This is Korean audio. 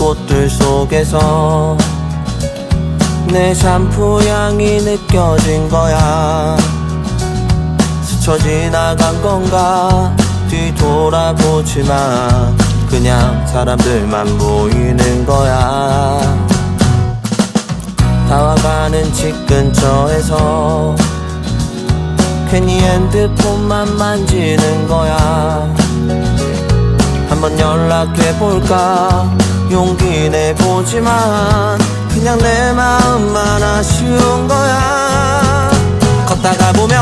꽃들 속에서 내 샴푸 향이 느껴진 거야. 스쳐 지나간 건가 뒤돌아보지만 그냥 사람들만 보이는 거야. 다와가는 집 근처에서 괜히 핸드폰만 만지는 거야. 한번 연락해볼까 용기 내보지만 그냥 내 마음만 아쉬운 거야. 걷다가 보면